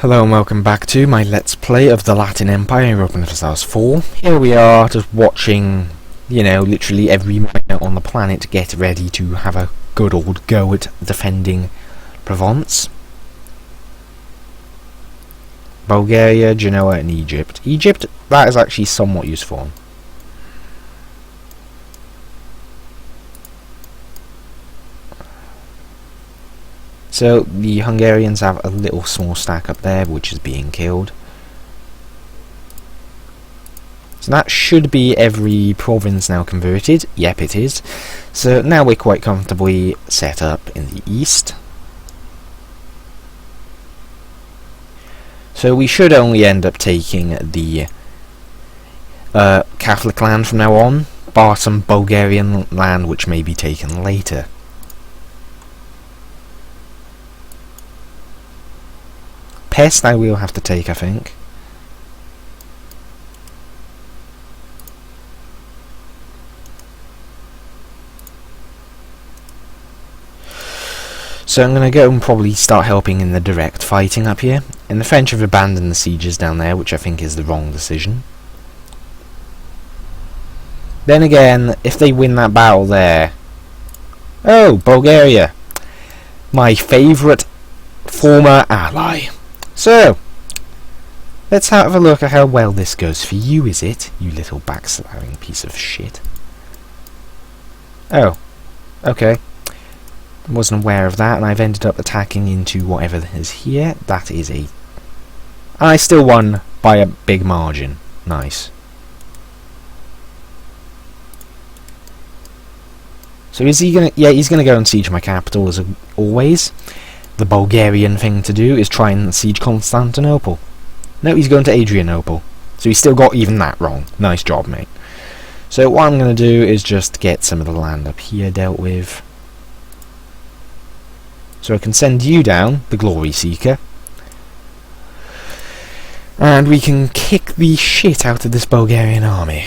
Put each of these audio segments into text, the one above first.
Hello and welcome back to my Let's Play of the Latin Empire Open Stars 4. Here we are, just watching, literally every miner on the planet get ready to have a good old go at defending Provence. Bulgaria, Genoa and Egypt. Egypt, that is actually somewhat useful. So the Hungarians have a little small stack up there which is being killed. So that should be every province now converted. Yep, it is. So now we're quite comfortably set up in the east. So we should only end up taking the Catholic land from now on, bar some Bulgarian land which may be taken later. Pest I will have to take, I think. So I'm going to go and probably start helping in the direct fighting up here. And the French have abandoned the sieges down there, which I think is the wrong decision. Then again, if they win that battle there... Oh, Bulgaria! My favourite former ally. So, let's have a look at how well this goes for you, is it? You little backstabbing piece of shit. Oh, okay. Wasn't aware of that, and I've ended up attacking into whatever is here. That is a... I still won by a big margin. Nice. So is he gonna... Yeah, he's gonna go and siege my capital as always. The Bulgarian thing to do is try and siege Constantinople. No, he's going to Adrianople. So he's still got even that wrong. Nice job, mate. So what I'm going to do is just get some of the land up here dealt with. So I can send you down, the Glory Seeker. And we can kick the shit out of this Bulgarian army.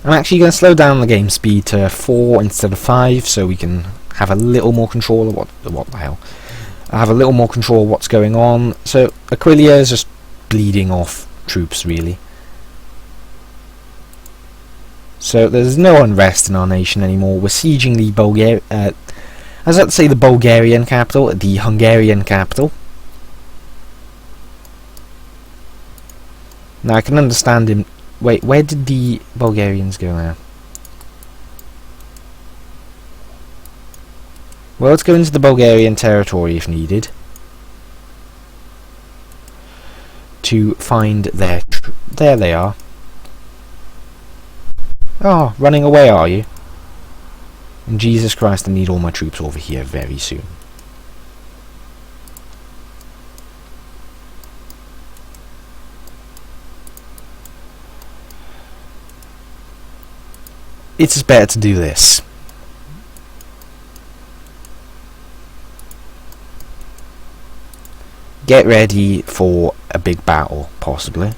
I'm actually going to slow down the game speed to 4 instead of 5, so we can have a little more control of what the hell. I have a little more control of what's going on. So Aquileia is just bleeding off troops, really. So there's no unrest in our nation anymore. We're sieging the I was about to say the Bulgarian capital, the Hungarian capital. Now I can understand him. Wait, where did the Bulgarians go now? Well, let's go into the Bulgarian territory if needed. To find their... There they are. Oh, running away are you? And Jesus Christ, I need all my troops over here very soon. It's better to do this. Get ready for a big battle, possibly. I'm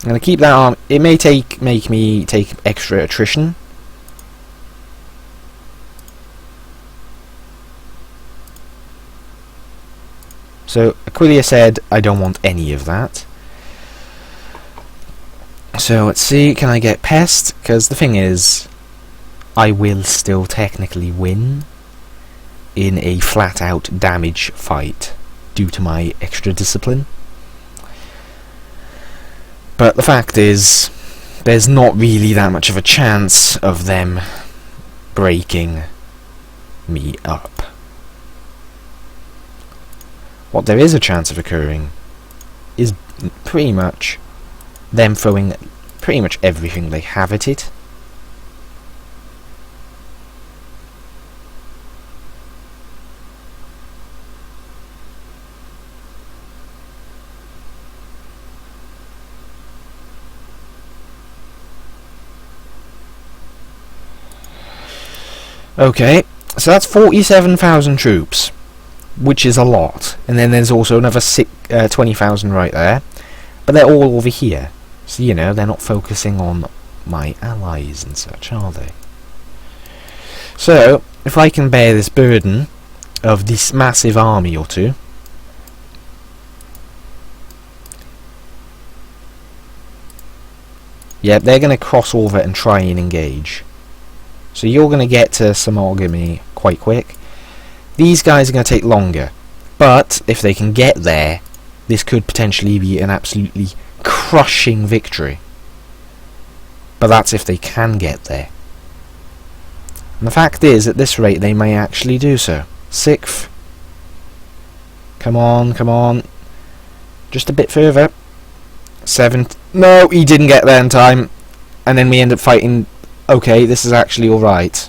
going to keep that arm. It may make me take extra attrition. So Aquileia said, I don't want any of that. So let's see, can I get Pest? Because the thing is, I will still technically win in a flat-out damage fight due to my extra discipline. But the fact is, there's not really that much of a chance of them breaking me up. What there is a chance of occurring is pretty much them throwing pretty much everything they have at it. Okay, so that's 47,000 troops. which is a lot. And then there's also another 20,000 right there. But they're all over here. So, you know, they're not focusing on my allies and such, are they? So, if I can bear this burden of this massive army or two, yeah, they're going to cross over and try and engage. So you're going to get to Samogami quite quick. These guys are going to take longer. But if they can get there, this could potentially be an absolutely crushing victory. But that's if they can get there. And the fact is, at this rate, they may actually do so. 6th. Come on, come on. Just a bit further. 7th. No, he didn't get there in time. And then we end up fighting. Okay, this is actually alright.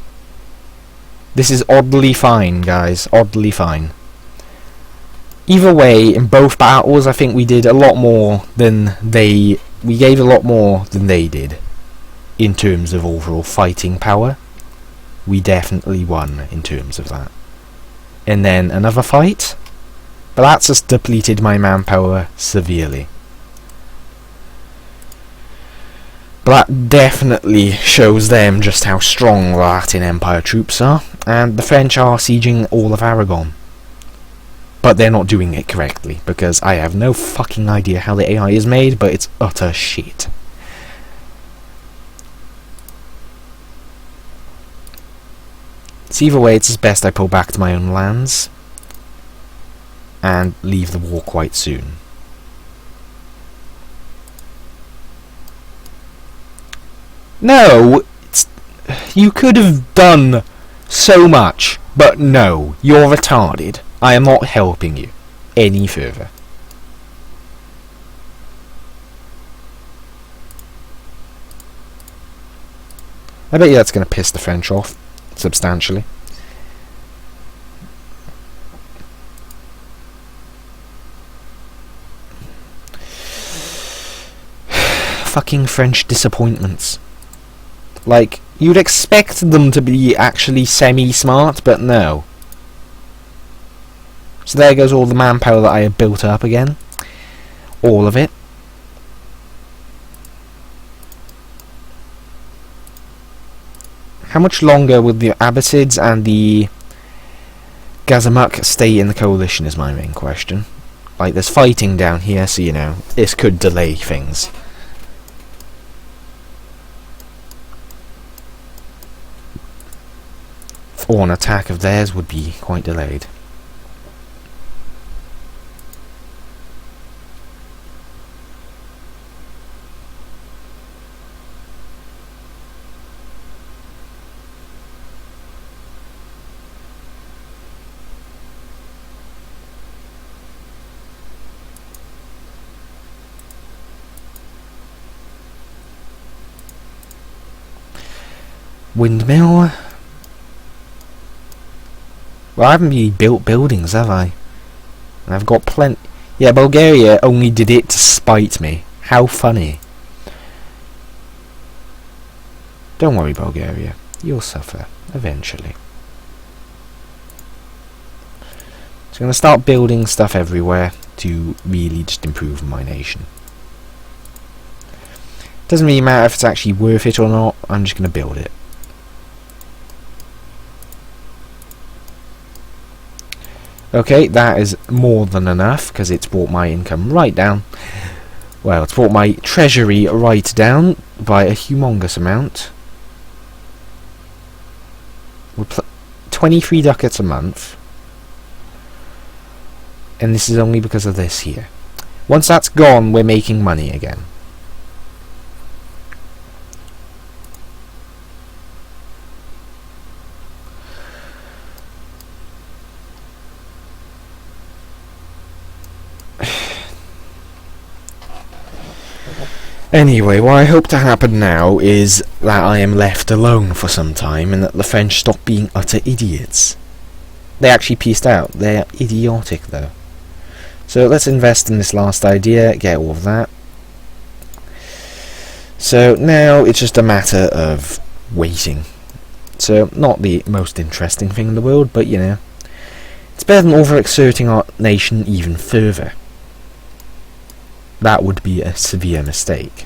This is oddly fine, guys. Oddly fine. Either way, in both battles, I think we did a lot more than they... We gave a lot more than they did. In terms of overall fighting power. We definitely won in terms of that. And then another fight. But that's just depleted my manpower severely. But that definitely shows them just how strong the Latin Empire troops are. And the French are sieging all of Aragon. But they're not doing it correctly, because I have no fucking idea how the AI is made, but it's utter shit. So either way, it's best I pull back to my own lands and leave the war quite soon. No! You could have done so much, but no, you're retarded. I am not helping you any further. I bet you that's going to piss the French off substantially. Fucking French disappointments. Like, you'd expect them to be actually semi-smart, but no. So there goes all the manpower that I had built up again. All of it. How much longer will the Abbasids and the Gazamuk stay in the coalition is my main question. Like, there's fighting down here, so you know, this could delay things. Or an attack of theirs would be quite delayed. Windmill. Well, I haven't really built buildings, have I? I've got plenty. Yeah, Bulgaria only did it to spite me. How funny. Don't worry, Bulgaria. You'll suffer eventually. So I'm going to start building stuff everywhere to really just improve my nation. Doesn't really matter if it's actually worth it or not. I'm just going to build it. Okay, that is more than enough, because it's brought my income right down. Well, it's brought my treasury right down by a humongous amount. 23 ducats a month. And this is only because of this here. Once that's gone, we're making money again. Anyway, what I hope to happen now is that I am left alone for some time and that the French stop being utter idiots. They actually pieced out. They're idiotic, though. So let's invest in this last idea, get all of that. So now it's just a matter of waiting. So not the most interesting thing in the world, but you know, it's It's better than overexerting our nation even further. That would be a severe mistake.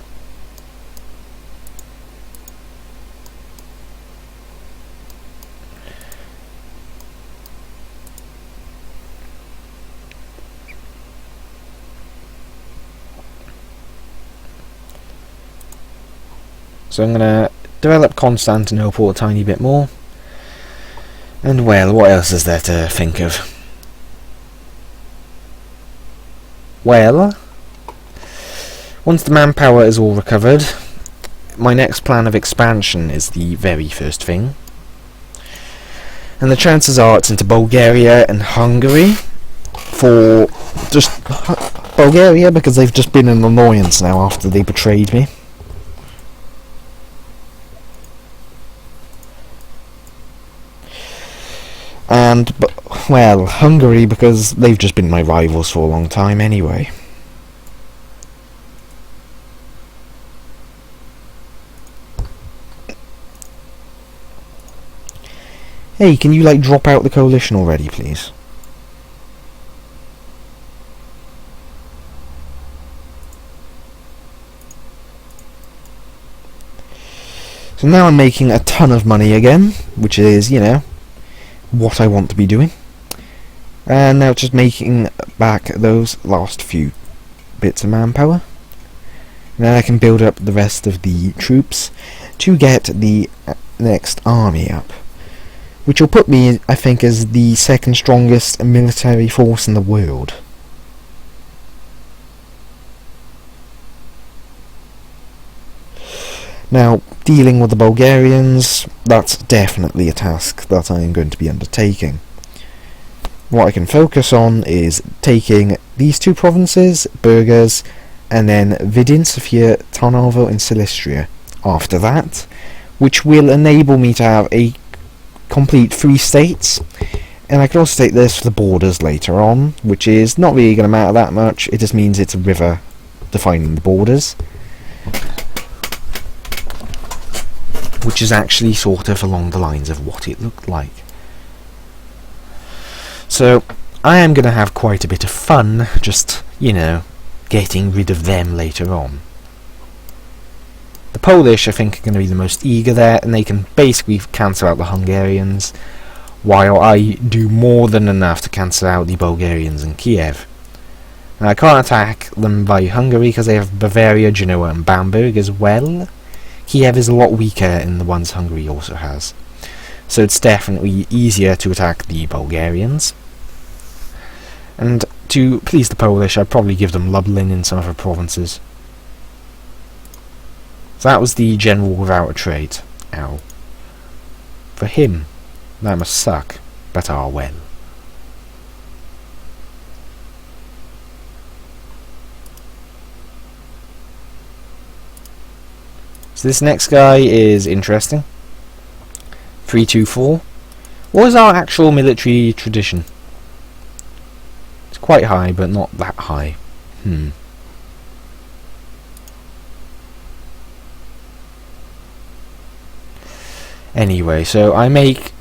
So I'm going to develop Constantinople a tiny bit more. And well, what else is there to think of? Well, once the manpower is all recovered, my next plan of expansion is the very first thing. And the chances are it's into Bulgaria and Hungary. For just Bulgaria, because they've just been an annoyance now after they betrayed me. And, well, Hungary, because they've just been my rivals for a long time anyway. Hey, can you, like, drop out the coalition already, please? So now I'm making a ton of money again, which is, you know, what I want to be doing. And now just making back those last few bits of manpower. And then I can build up the rest of the troops to get the next army up. Which will put me, I think, as the second strongest military force in the world. Now, dealing with the Bulgarians, that's definitely a task that I am going to be undertaking. What I can focus on is taking these two provinces, Burgas, and then Vidin, Sofia, Tarnovo and Silistria after that, which will enable me to have a complete 3 states, and I can also take this for the borders later on, which is not really going to matter that much. It just means it's a river defining the borders, which is actually sort of along the lines of what it looked like. So I am going to have quite a bit of fun just, you know, getting rid of them later on. The Polish, I think, are going to be the most eager there, and they can basically cancel out the Hungarians, while I do more than enough to cancel out the Bulgarians in Kiev. Now, I can't attack them by Hungary because they have Bavaria, Genoa and Bamberg as well. Kiev is a lot weaker than the ones Hungary also has. So it's definitely easier to attack the Bulgarians. And to please the Polish, I'd probably give them Lublin in some of the provinces. So that was the general without a trait. Ow. For him, that must suck, but ah well. So this next guy is interesting. 324. What is our actual military tradition? It's quite high, but not that high. Anyway, so I make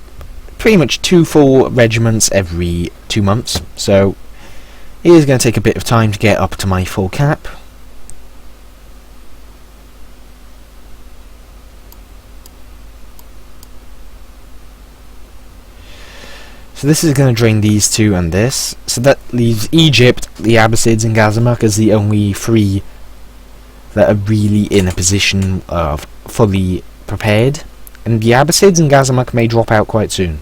pretty much 2 full regiments every 2 months, so it is going to take a bit of time to get up to my full cap. So this is going to drain these two and this, so that leaves Egypt, the Abbasids and Gazimuk as the only 3 that are really in a position of fully prepared. And the Abbasids and Gazimuk may drop out quite soon.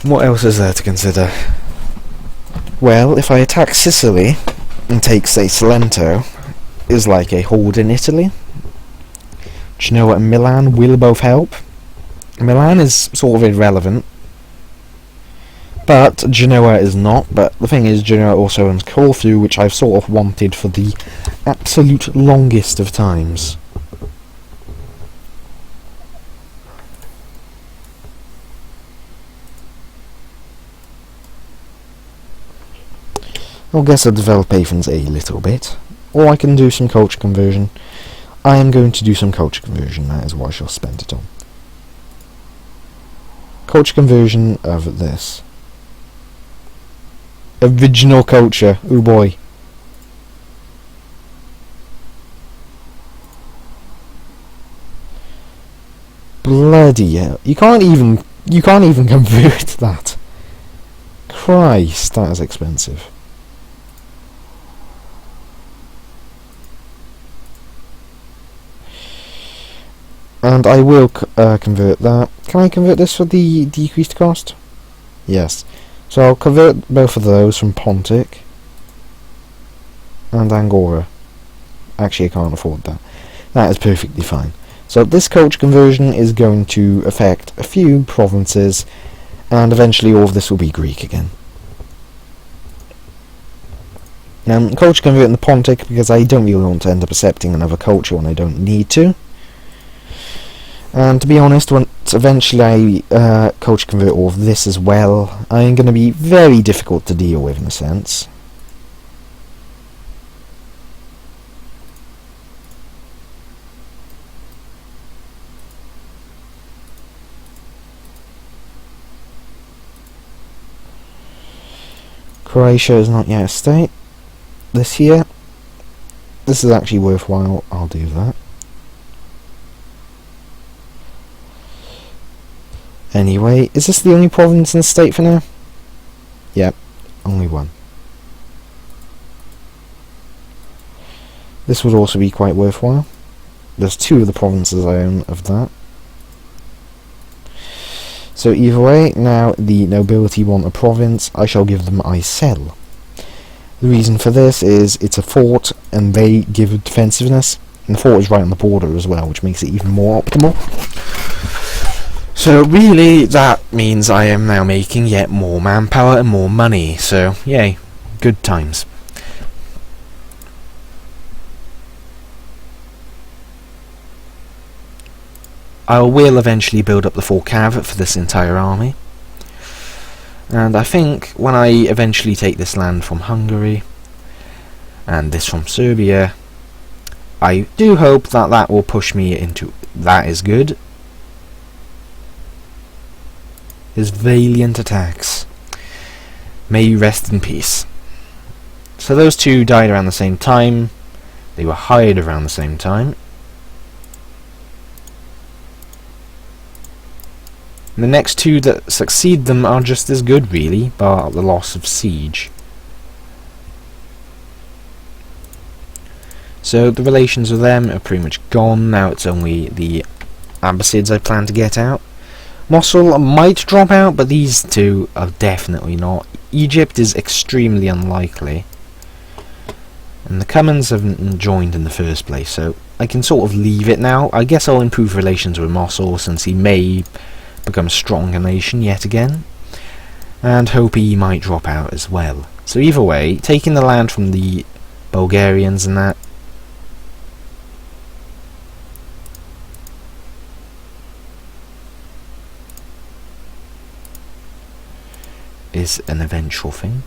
What else is there to consider? Well, if I attack Sicily and take, say, Salento, is like a hold in Italy. Genoa and Milan will both help. Milan is sort of irrelevant, but Genoa is not. But the thing is, Genoa also owns Corfu, which I've sort of wanted for the absolute longest of times. I guess I'll develop Athens a little bit, or I can do some culture conversion. I am going to do some culture conversion. That is what I shall spend it on. Culture conversion of this. Original culture. Oh boy. Bloody hell. You can't even convert that. Christ, that is expensive. And I will convert that. Can I convert this for the decreased cost? Yes. So I'll convert both of those from Pontic and Angora. Actually, I can't afford that. That is perfectly fine. So this culture conversion is going to affect a few provinces, and eventually all of this will be Greek again. Now I'm culture converting the Pontic because I don't really want to end up accepting another culture when I don't need to. And to be honest, once eventually I culture convert all of this as well, I'm going to be very difficult to deal with in a sense. Croatia is not yet a state. This year. This is actually worthwhile, I'll do that. Anyway, is this the only province in the state for now? Yep, only one. This would also be quite worthwhile. There's 2 of the provinces I own of that. So either way, now the nobility want a province, I shall give them Icel. The reason for this is it's a fort and they give defensiveness, and the fort is right on the border as well, which makes it even more optimal. So really, that means I am now making yet more manpower and more money, so yay, good times. I will eventually build up the full cav for this entire army. And I think when I eventually take this land from Hungary, and this from Serbia, I do hope that that will push me into... That is good. His valiant attacks. May you rest in peace. So those 2 died around the same time. They were hired around the same time. And the next 2 that succeed them are just as good, really, bar the loss of siege. So the relations with them are pretty much gone. Now it's only the Abbasids I plan to get out. Mosul might drop out, but these 2 are definitely not. Egypt is extremely unlikely. And the Cummins haven't joined in the first place, so I can sort of leave it now. I guess I'll improve relations with Mosul, since he may become a stronger nation yet again. And hope he might drop out as well. So either way, taking the land from the Bulgarians and that, is an eventual thing.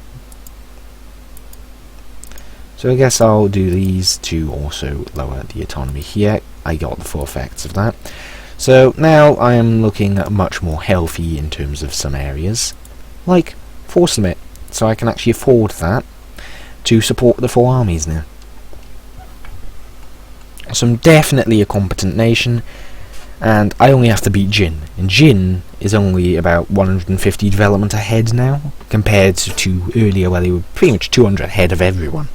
So I guess I'll do these to also lower the autonomy here. I got the full effects of that. So now I am looking at much more healthy in terms of some areas, like Force Limit, so I can actually afford that to support the 4 armies now. So I'm definitely a competent nation, and I only have to beat Jin, and Jin is only about 150 development ahead now, compared to earlier where they were pretty much 200 ahead of everyone.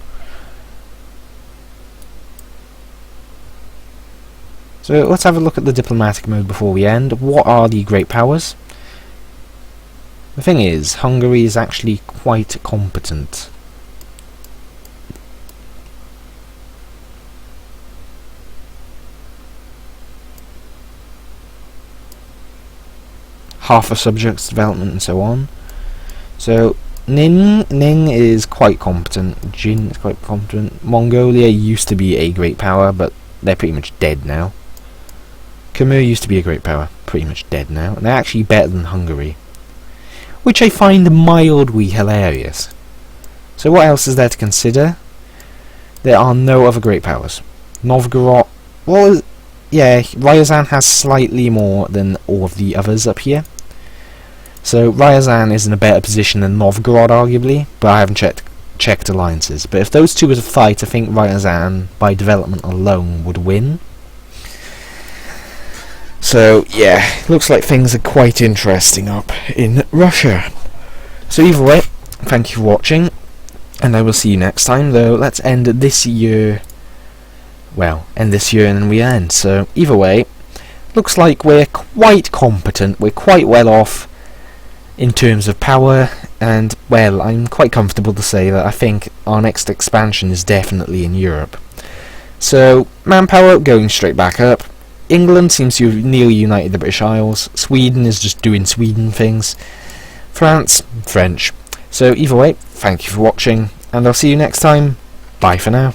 So let's have a look at the diplomatic mode before we end. What are the great powers? The thing is, Hungary is actually quite competent. Half a subject's development and so on. So Ning is quite competent. Jin is quite competent. Mongolia used to be a great power, but they're pretty much dead now. Khmer used to be a great power, pretty much dead now, and they're actually better than Hungary, which I find mildly hilarious. So what else is there to consider? There are no other great powers. Novgorod well, yeah, Ryazan has slightly more than all of the others up here. So Ryazan is in a better position than Novgorod, arguably, but I haven't checked alliances. But if those two were to fight, I think Ryazan, by development alone, would win. So, yeah, looks like things are quite interesting up in Russia. So either way, thank you for watching, and I will see you next time, though let's end this year, well, end this year and then we end. So either way, looks like we're quite competent, we're quite well off in terms of power, and, well, I'm quite comfortable to say that I think our next expansion is definitely in Europe. So, manpower going straight back up. England seems to have nearly united the British Isles. Sweden is just doing Sweden things. France, French. So either way, thank you for watching, and I'll see you next time. Bye for now.